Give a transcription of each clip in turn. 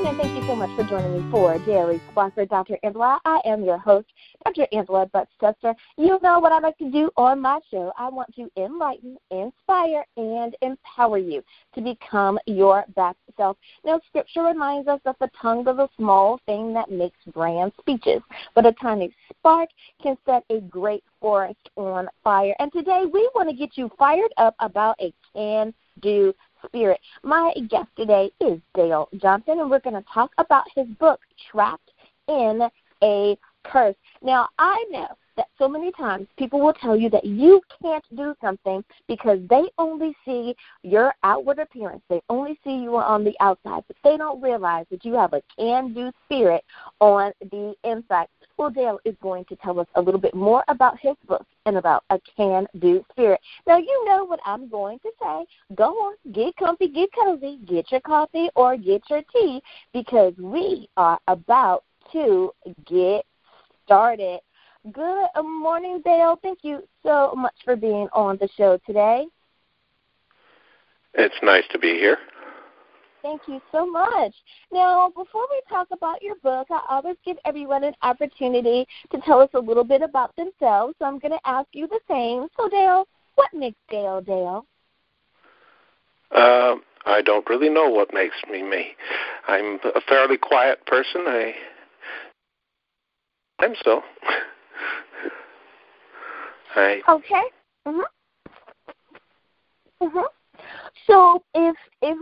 morning, and thank you so much for joining me for Daily Spark with Dr. Angela. I am your host, Dr. Angela Butts-Chester. You know what I like to do on my show. I want to enlighten, inspire, and empower you to become your best self. Now, Scripture reminds us that the tongue is a small thing that makes grand speeches, but a tiny spark can set a great forest on fire. And today we want to get you fired up about a can-do spirit. My guest today is Dale Johnson, and we're going to talk about his book, Trapped in a Curse. Now, I know that so many times people will tell you that you can't do something because they only see your outward appearance. They only see you on the outside, but they don't realize that you have a can-do spirit on the inside. Well, Dale is going to tell us a little bit more about his book and about a can-do spirit. Now, you know what I'm going to say. Go on, get comfy, get cozy, get your coffee or get your tea, because we are about to get started. Good morning, Dale. Thank you so much for being on the show today. It's nice to be here. Thank you so much. Now, before we talk about your book, I always give everyone an opportunity to tell us a little bit about themselves. So I'm going to ask you the same. So, Dale, what makes Dale Dale? I don't really know what makes me me. I'm a fairly quiet person. I'm so. Okay. So if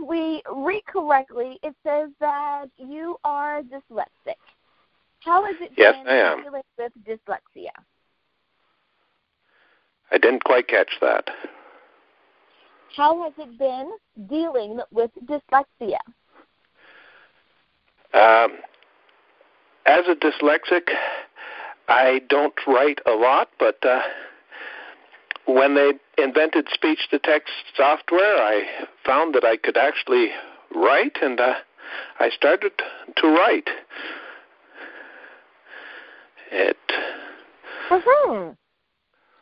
we read correctly, it says that you are dyslexic. How has it Yes, been I am. dealing with dyslexia? I didn't quite catch that. How has it been dealing with dyslexia? As a dyslexic, I don't write a lot, but when they invented speech-to-text software, I found that I could actually write, and I started to write.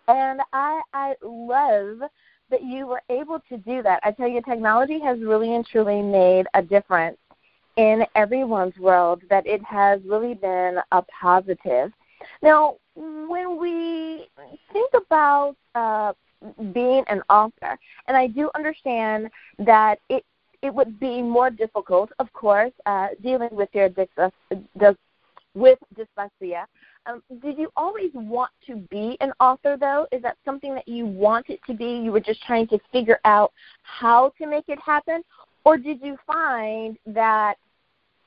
And I love that you were able to do that. I tell you, technology has really and truly made a difference in everyone's world, that it has really been a positive. Now, when we think about being an author, and I do understand that it would be more difficult, of course, dealing with your with dyslexia. Did you always want to be an author, though? Is that something that you wanted to be? You were just trying to figure out how to make it happen? Or did you find that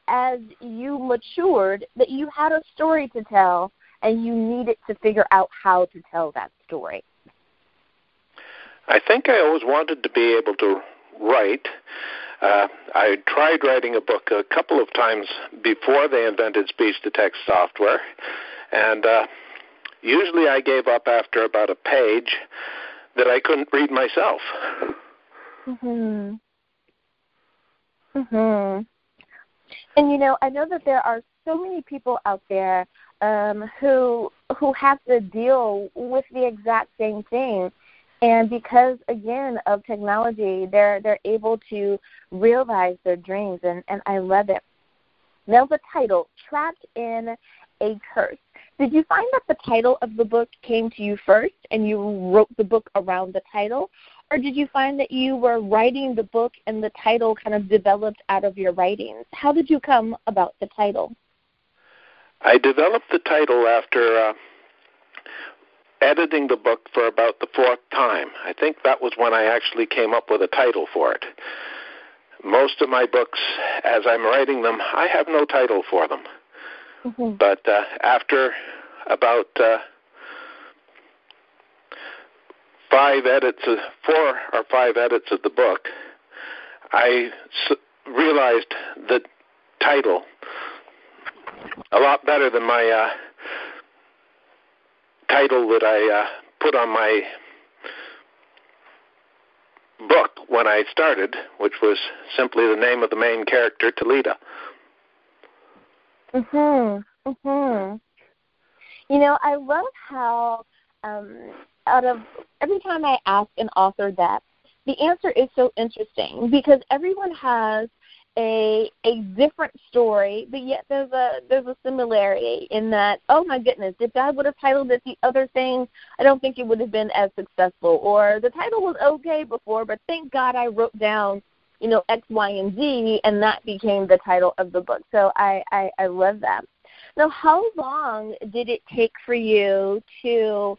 as you matured, that you had a story to tell and you needed to figure out how to tell that story? I think I always wanted to be able to write. I tried writing a book a couple of times before they invented speech-to-text software, and usually I gave up after about a page that I couldn't read myself. And, you know, I know that there are so many people out there who have to deal with the exact same thing. And because, again, of technology, they're able to realize their dreams, and I love it. Now, the title, Trapped in a Curse. Did you find that the title of the book came to you first and you wrote the book around the title? Or did you find that you were writing the book and the title kind of developed out of your writings? How did you come about the title? I developed the title after editing the book for about the fourth time. I think that was when I actually came up with a title for it. Most of my books, as I'm writing them, I have no title for them. But after about 4 or 5 edits of the book, I realized the title a lot better than my title that I put on my book when I started, which was simply the name of the main character, Talita. You know, I love how out of every time I ask an author that, the answer is so interesting because everyone has a different story, but yet there's a similarity in that, oh my goodness, if God would have titled it the other thing, I don't think it would have been as successful. Or the title was okay before, but thank God I wrote down, X, Y, and Z, and that became the title of the book. So I love that. Now, how long did it take for you to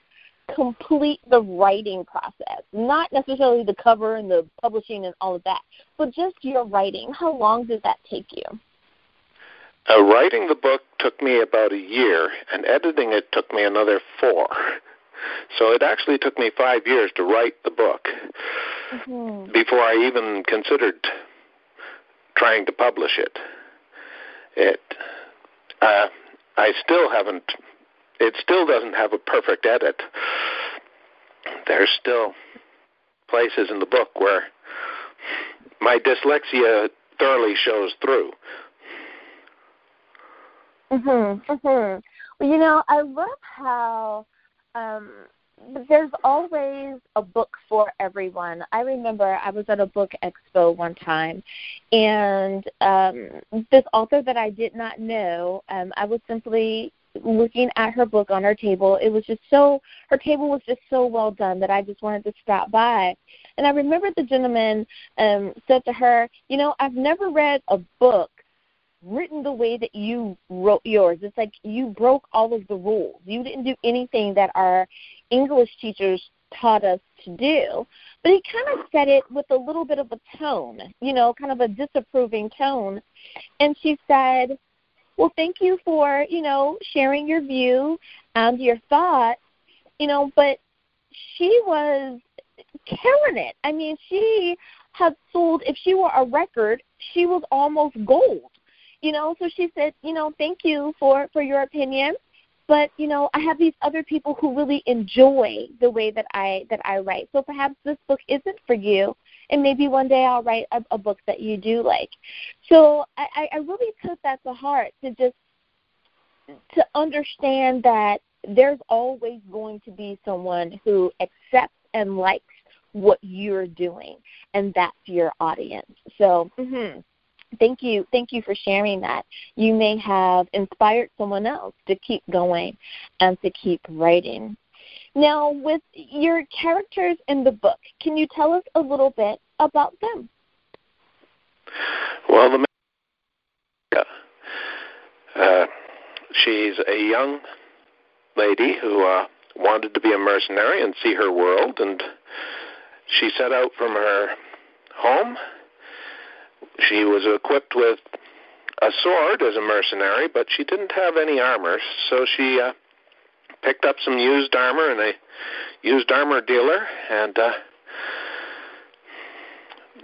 complete the writing process? Not necessarily the cover and the publishing and all of that, but just your writing. How long did that take you? Writing the book took me about a year, and editing it took me another 4. So it actually took me 5 years to write the book before I even considered trying to publish it. It still doesn't have a perfect edit. There's still places in the book where my dyslexia thoroughly shows through. Well, I love how there's always a book for everyone. I remember I was at a book expo one time, and this author that I did not know, I was simply looking at her book on her table. Her table was just so well done that I just wanted to stop by. And I remember the gentleman said to her, I've never read a book written the way that you wrote yours. It's like you broke all of the rules. You didn't do anything that our English teachers taught us to do. But he kind of said it with a little bit of a tone, kind of a disapproving tone. And she said, well, thank you for, sharing your view and your thoughts, but she was killing it. I mean, she had sold, if she were a record, she was almost gold, So she said, thank you for your opinion, but, I have these other people who really enjoy the way that I write. So perhaps this book isn't for you, and maybe one day I'll write a book that you do like. So I really took that to heart, to understand that there's always going to be someone who accepts and likes what you're doing, and that's your audience. So thank you for sharing that. You may have inspired someone else to keep going and to keep writing. Now, with your characters in the book, can you tell us a little bit about them? Well, she's a young lady who wanted to be a mercenary and see her world, and she set out from her home. She was equipped with a sword as a mercenary, but she didn't have any armor, so she picked up some used armor in a used armor dealer, and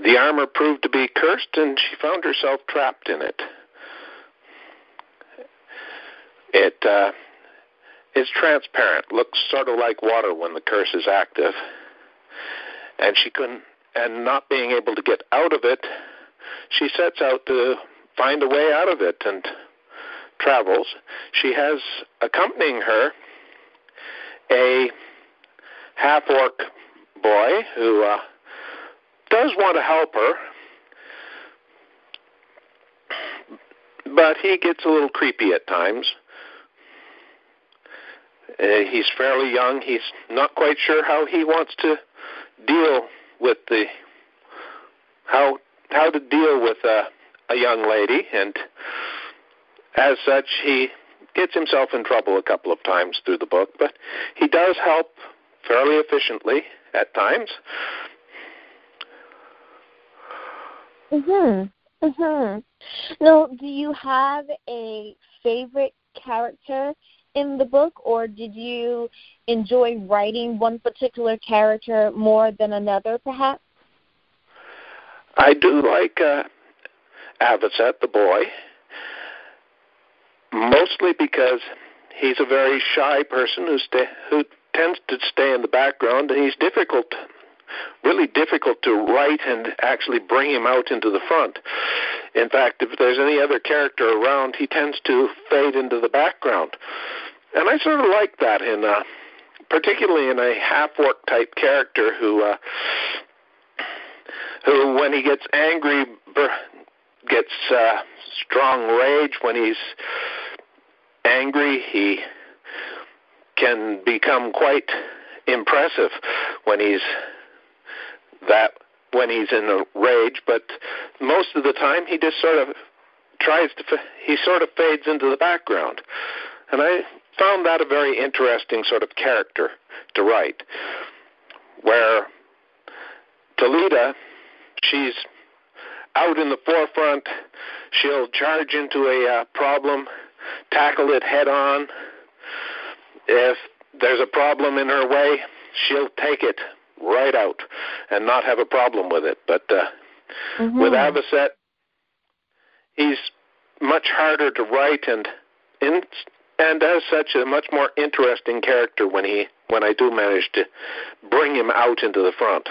the armor proved to be cursed, and she found herself trapped in it. It's transparent, looks sort of like water when the curse is active, and not being able to get out of it, she sets out to find a way out of it and travels. She has accompanying her a half-orc boy who does want to help her, but he gets a little creepy at times. He's fairly young. He's not quite sure how he wants to deal with how to deal with a young lady, and as such, he gets himself in trouble a couple of times through the book, but he does help fairly efficiently at times. Now, do you have a favorite character in the book, or did you enjoy writing one particular character more than another, perhaps? I do like Avocet, the boy, mostly because he's a very shy person who tends to stay in the background, and he's really difficult to write and actually bring him out into the front. In fact, if there's any other character around, he tends to fade into the background. And I sort of like that, particularly in a half-orc type character who when he gets angry, gets strong rage when he's angry. He can become quite impressive when he's in a rage, but most of the time he just sort of fades into the background. And I found that a very interesting sort of character to write, where Talita, she's out in the forefront. She'll charge into a problem, tackle it head on. If there's a problem in her way, she'll take it right out and not have a problem with it. But with Avocet, he's much harder to write, and as such, a much more interesting character when I do manage to bring him out into the front.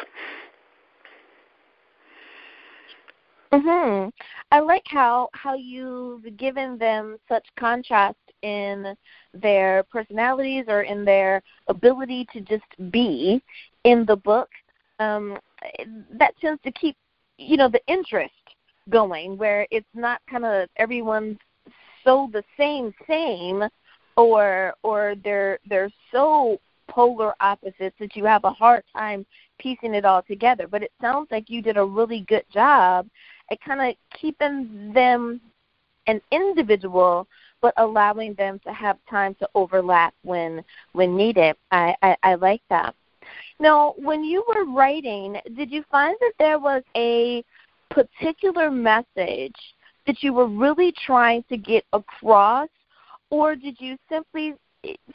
I like how you've given them such contrast in their personalities or in their ability to just be in the book. That tends to keep, the interest going, where it's not kind of everyone's so the same, or they're so polar opposites that you have a hard time piecing it all together. But it sounds like you did a really good job at kind of keeping them an individual, but allowing them to have time to overlap when needed. I like that. Now, when you were writing, did you find that there was a particular message that you were really trying to get across, or did you simply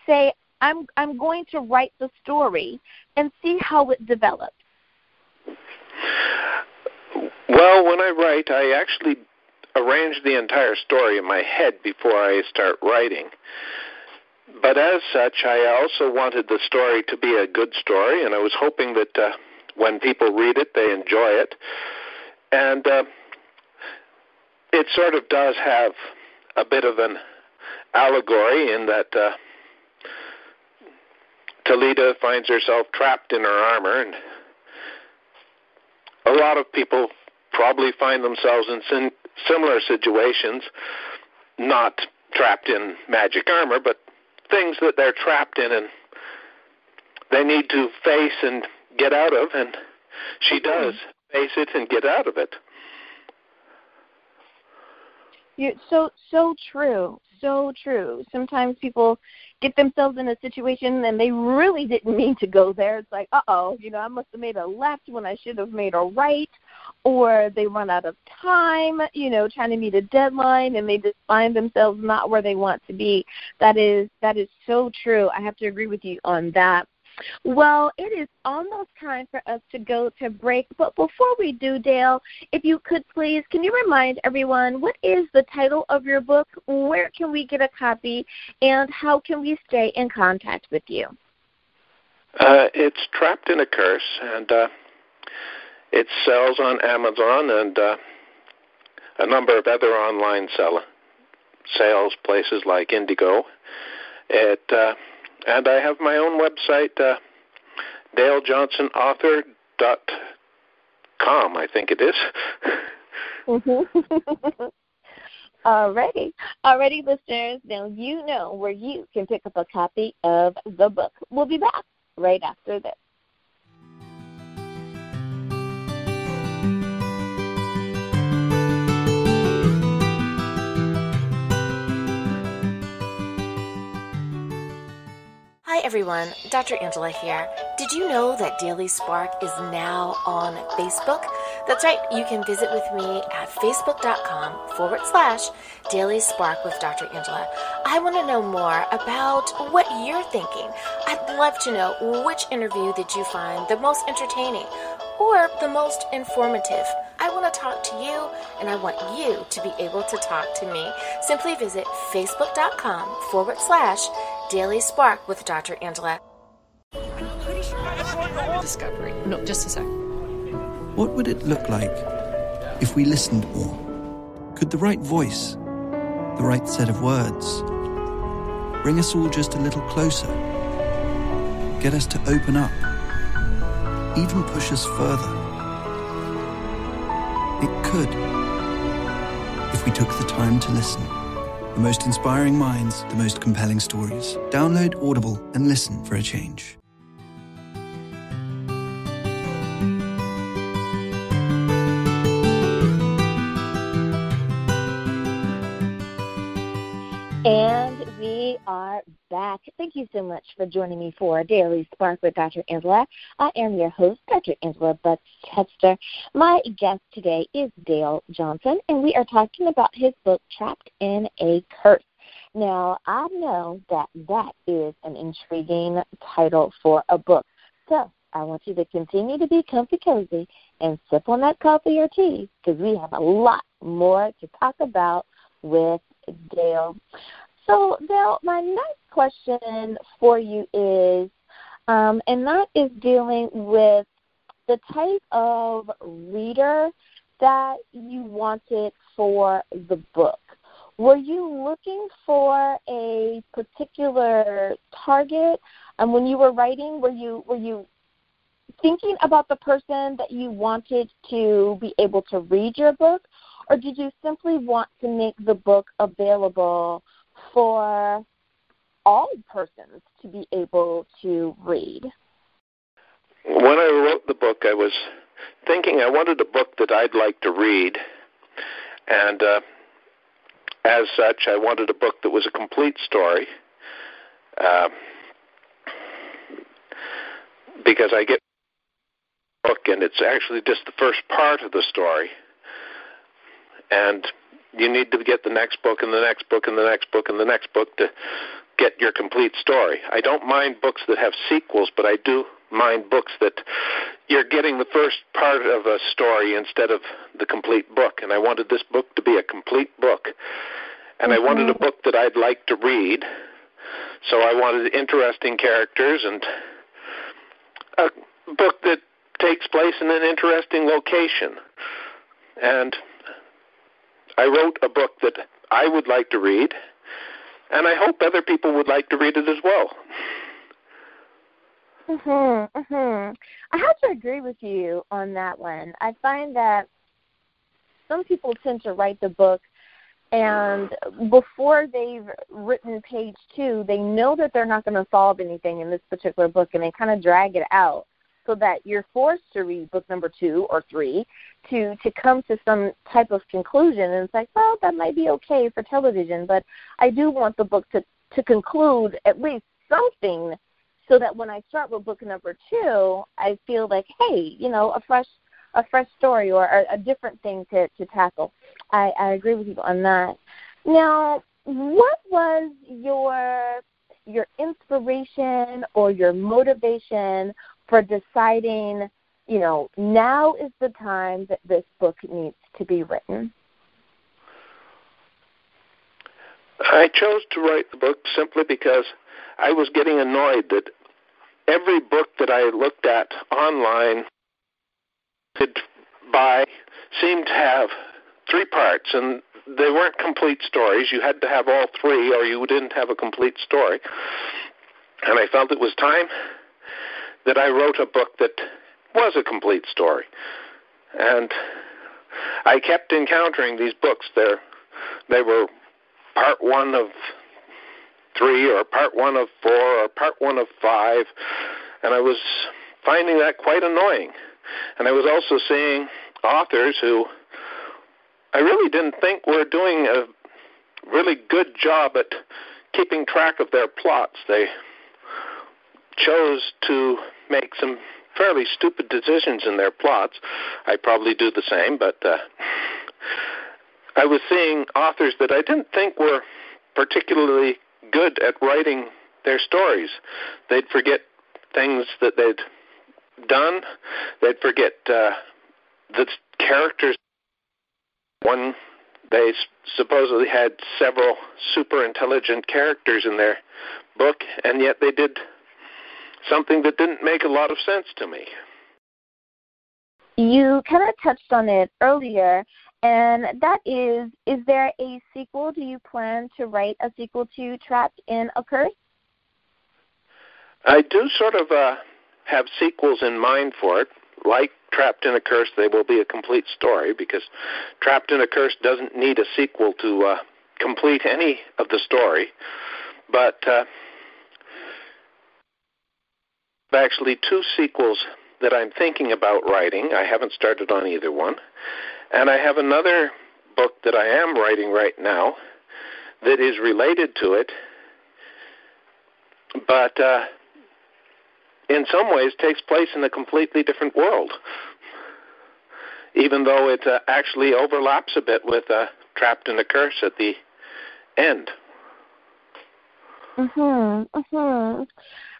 say, I'm going to write the story and see how it develops? Well, when I write, I actually arrange the entire story in my head before I start writing. But as such, I also wanted the story to be a good story, and I was hoping that when people read it, they enjoy it. And it sort of does have a bit of an allegory in that Talita finds herself trapped in her armor, and a lot of people probably find themselves in similar situations, not trapped in magic armor, but things that they're trapped in and they need to face and get out of, and she does face it and get out of it. You're so true. So true. Sometimes people get themselves in a situation and they really didn't mean to go there. It's like, I must have made a left when I should have made a right, or they run out of time, trying to meet a deadline, and they just find themselves not where they want to be. That is so true. I have to agree with you on that. Well, it is almost time for us to go to break. But before we do, Dale, if you could please, can you remind everyone, what is the title of your book? Where can we get a copy? And how can we stay in contact with you? It's Trapped in a Curse, and it sells on Amazon and a number of other online sales places like Indigo. And I have my own website, DaleJohnsonAuthor.com, I think it is. Alrighty, listeners. Now you know where you can pick up a copy of the book. We'll be back right after this. Hi everyone, Dr. Angela here. Did you know that Daily Spark is now on Facebook? That's right, you can visit with me at facebook.com/Daily Spark with Dr. Angela. I want to know more about what you're thinking. I'd love to know which interview did you find the most entertaining or the most informative. I want to talk to you, and I want you to be able to talk to me. Simply visit facebook.com/Daily Spark with Dr. Angela. Discovery. No, just a sec. What would it look like if we listened more? Could the right voice, the right set of words, bring us all just a little closer? Get us to open up? Even push us further? It could. if we took the time to listen. The most inspiring minds, the most compelling stories. Download Audible and listen for a change. And we are back. Thank you so much for joining me for Daily Spark with Dr. Angela. I am your host, Dr. Angela Butts-Chester. My guest today is Dale Johnson, and we are talking about his book, Trapped in a Curse. Now, I know that is an intriguing title for a book. So I want you to continue to be comfy cozy and sip on that coffee or tea, because we have a lot more to talk about with Dale. So, Dale, my next question for you is, and that is dealing with the type of reader that you wanted for the book. Were you looking for a particular target? And when you were writing, were you thinking about the person that you wanted to be able to read your book? Or did you simply want to make the book available for all persons to be able to read? When I wrote the book, I was thinking I wanted a book that I'd like to read. And as such, I wanted a book that was a complete story. Because I get a book and it's actually just the first part of the story. And you need to get the next book and the next book and the next book and the next book to get your complete story. I don't mind books that have sequels, but I do mind books that you're getting the first part of a story instead of the complete book. And I wanted this book to be a complete book. And I wanted a book that I'd like to read. So I wanted interesting characters and a book that takes place in an interesting location. And I wrote a book that I would like to read, and I hope other people would like to read it as well. I have to agree with you on that one. I find that some people tend to write the book, and before they've written page 2, they know that they're not going to solve anything in this particular book, and they kind of drag it out, so that you're forced to read book number 2 or 3 to come to some type of conclusion. And it's like, well, that might be okay for television, but I do want the book to conclude at least something, so that when I start with book number 2, I feel like, hey, a fresh story or a different thing to tackle. I agree with you on that. Now, what was your inspiration or your motivation for deciding, now is the time that this book needs to be written? I chose to write the book simply because I was getting annoyed that every book that I looked at online could buy seemed to have 3 parts, and they weren't complete stories. You had to have all 3 or you didn't have a complete story. And I felt it was time that I wrote a book that was a complete story. And I kept encountering these books. They were part 1 of 3 or part 1 of 4 or part 1 of 5, and I was finding that quite annoying. And I was also seeing authors who I really didn't think were doing a really good job at keeping track of their plots. They chose to make some fairly stupid decisions in their plots. I probably do the same, but I was seeing authors that I didn't think were particularly good at writing their stories. They'd forget things that they'd done. They'd forget the characters. One, they supposedly had several super intelligent characters in their book, and yet they did something that didn't make a lot of sense to me. You kind of touched on it earlier, and that is there a sequel? Do you plan to write a sequel to Trapped in a Curse? I do sort of have sequels in mind for it, like Trapped in a Curse, they will be a complete story, because Trapped in a Curse doesn't need a sequel to complete any of the story. But actually 2 sequels that I'm thinking about writing. I haven't started on either one. And I have another book that I am writing right now that is related to it, but in some ways takes place in a completely different world, even though it actually overlaps a bit with Trapped in a Curse at the end.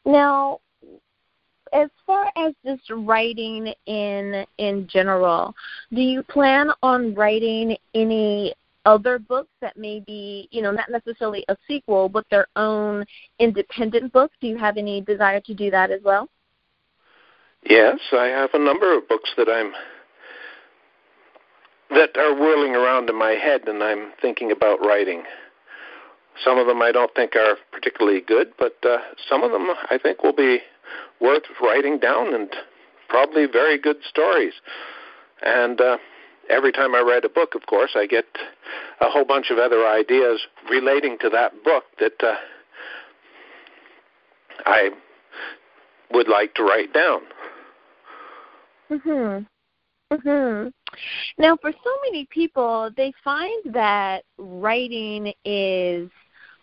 Now, as far as just writing in general, do you plan on writing any other books that may be, not necessarily a sequel, but their own independent books? Do you have any desire to do that as well? Yes, I have a number of books that are whirling around in my head, and I'm thinking about writing. Some of them I don't think are particularly good, but some of them I think will be worth writing down, and probably very good stories. And every time I write a book, of course, I get a whole bunch of other ideas relating to that book that I would like to write down. Now, for so many people, they find that writing is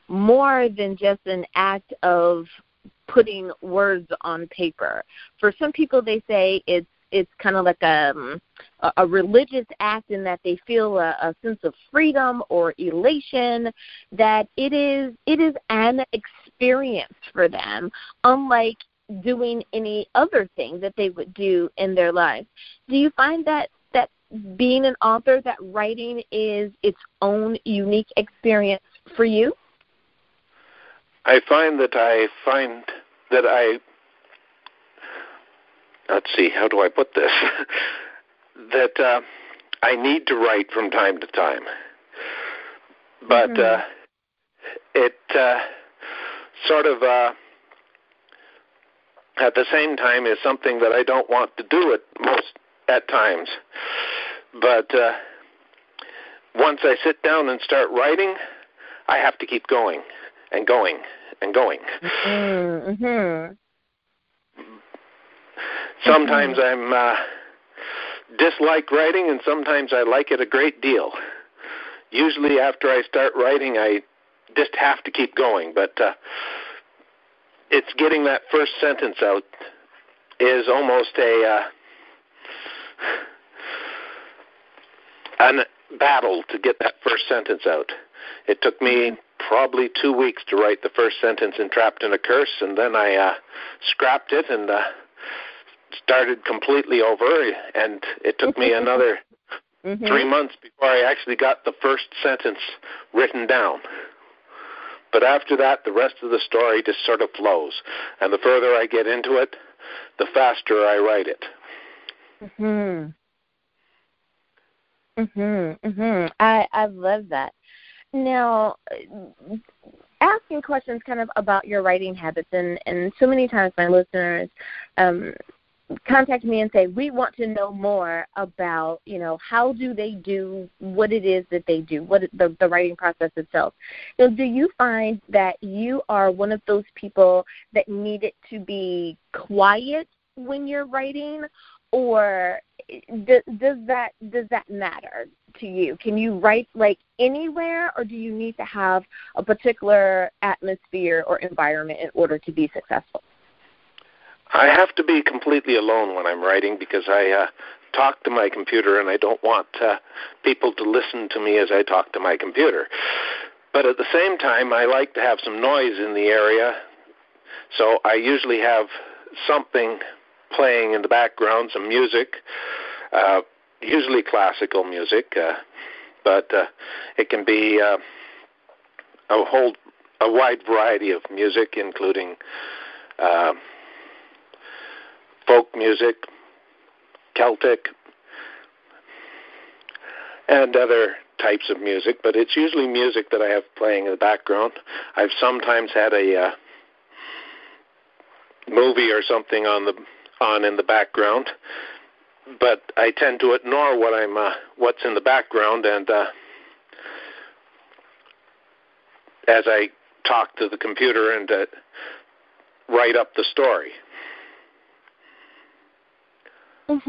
more than just an act of putting words on paper. For some people, they say it's kind of like a religious act, in that they feel a sense of freedom or elation, that it is an experience for them, unlike doing any other thing that they would do in their life. Do you find that being an author, that writing is its own unique experience for you? I find that let's see, how do I put this? that I need to write from time to time. But it sort of, at the same time, is something that I don't want to do at times. But once I sit down and start writing, I have to keep going and going and going. Sometimes I'm dislike writing, and sometimes I like it a great deal. Usually after I start writing, I just have to keep going. But it's getting that first sentence out is almost a battle to get that first sentence out. It took me probably 2 weeks to write the first sentence in Trapped in a Curse, and then I scrapped it and started completely over, and it took me another 3 months before I actually got the first sentence written down. But after that, the rest of the story just sort of flows, and the further I get into it, the faster I write it. I love that. Now, asking questions kind of about your writing habits, and so many times my listeners contact me and say, we want to know more about, how do they do what it is that they do, what the writing process itself. So do you find that you are one of those people that need it to be quiet when you're writing, or does that matter to you? Can you write like anywhere, or do you need to have a particular atmosphere or environment in order to be successful? I have to be completely alone when I'm writing, because I talk to my computer, and I don't want people to listen to me as I talk to my computer. But at the same time, I like to have some noise in the area, so I usually have something playing in the background, some music, usually classical music, but it can be a wide variety of music, including folk music, Celtic, and other types of music, but it's usually music that I have playing in the background. I've sometimes had a movie or something on in the background, but I tend to ignore what's in the background, and as I talk to the computer and write up the story. And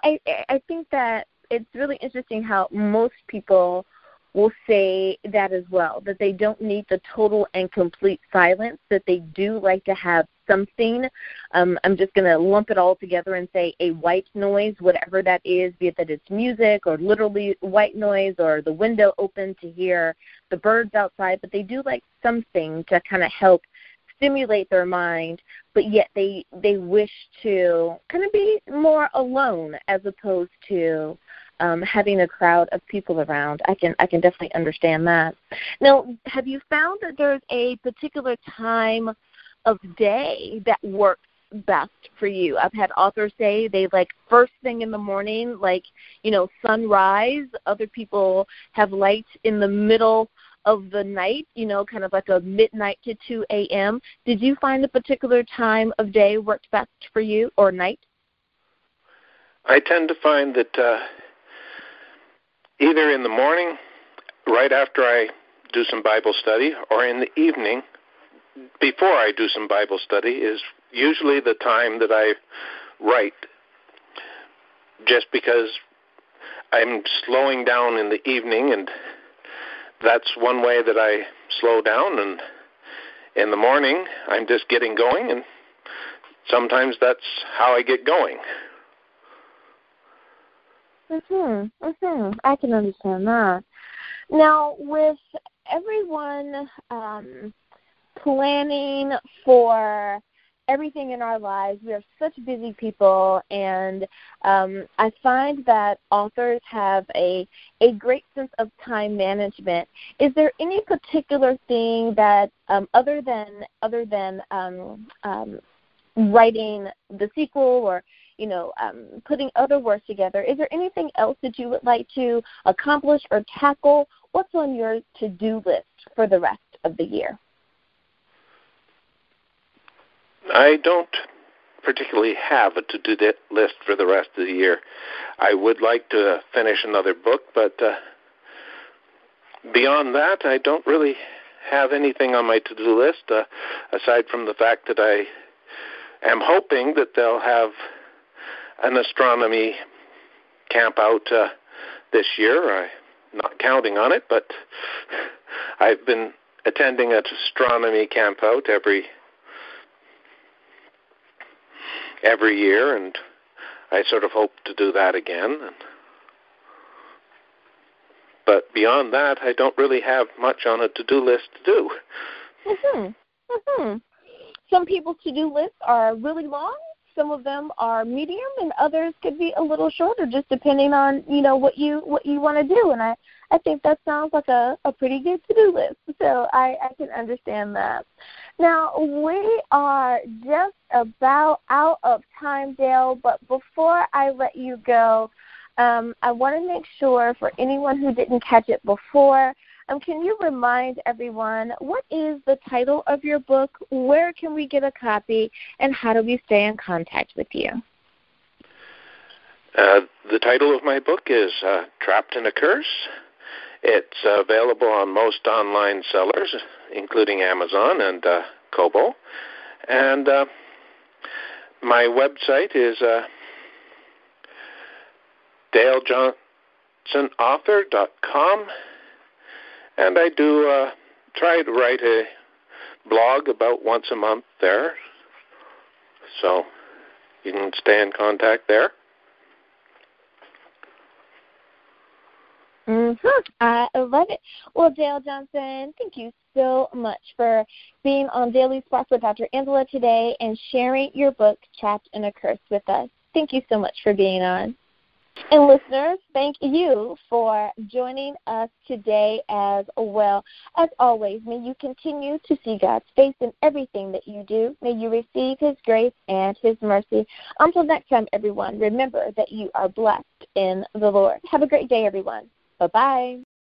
I think that it's really interesting how most people will say that as well, that they don't need the total and complete silence, that they do like to have something. I'm just going to lump it all together and say a white noise, whatever that is, be it that it's music or literally white noise or the window open to hear the birds outside, but they do like something to kind of help stimulate their mind, but yet they wish to kind of be more alone as opposed to having a crowd of people around. I can definitely understand that. Now, have you found that there's a particular time of day that works best for you? I've had authors say they like first thing in the morning, like, sunrise. Other people have light in the middle of the night, kind of like a midnight to 2 a.m. Did you find a particular time of day worked best for you, or night? I tend to find that either in the morning, right after I do some Bible study, or in the evening, before I do some Bible study, is usually the time that I write, just because I'm slowing down in the evening, and that's one way that I slow down. And in the morning, I'm just getting going, and sometimes that's how I get going. I can understand that. Now, with everyone planning for everything in our lives, we are such busy people, and I find that authors have a great sense of time management. Is there any particular thing that other than writing the sequel or putting other works together, is there anything else that you would like to accomplish or tackle? What's on your to-do list for the rest of the year? I don't particularly have a to-do list for the rest of the year. I would like to finish another book, but beyond that, I don't really have anything on my to-do list, aside from the fact that I am hoping that they'll have an astronomy camp out this year. I'm not counting on it, but I've been attending an astronomy camp out every year, and I sort of hope to do that again. But beyond that, I don't really have much on a to-do list to do. Some people's to-do lists are really long. Some of them are medium, and others could be a little shorter, just depending on what you want to do. And I think that sounds like a pretty good to-do list. So I can understand that. Now, we are just about out of time, Dale, but before I let you go, I want to make sure for anyone who didn't catch it before, can you remind everyone what is the title of your book, where can we get a copy, and how do we stay in contact with you? The title of my book is Trapped in a Curse. It's available on most online sellers, including Amazon and Kobo. And my website is dalejohnsonauthor.com. And I do try to write a blog about once a month there. So you can stay in contact there. I love it. Well, Dale Johnson, thank you so much for being on Daily Spark with Dr. Angela today and sharing your book, Trapped in a Curse, with us. Thank you so much for being on. And listeners, thank you for joining us today as well. As always, may you continue to see God's face in everything that you do. May you receive His grace and His mercy. Until next time, everyone, remember that you are blessed in the Lord. Have a great day, everyone. Bye-bye.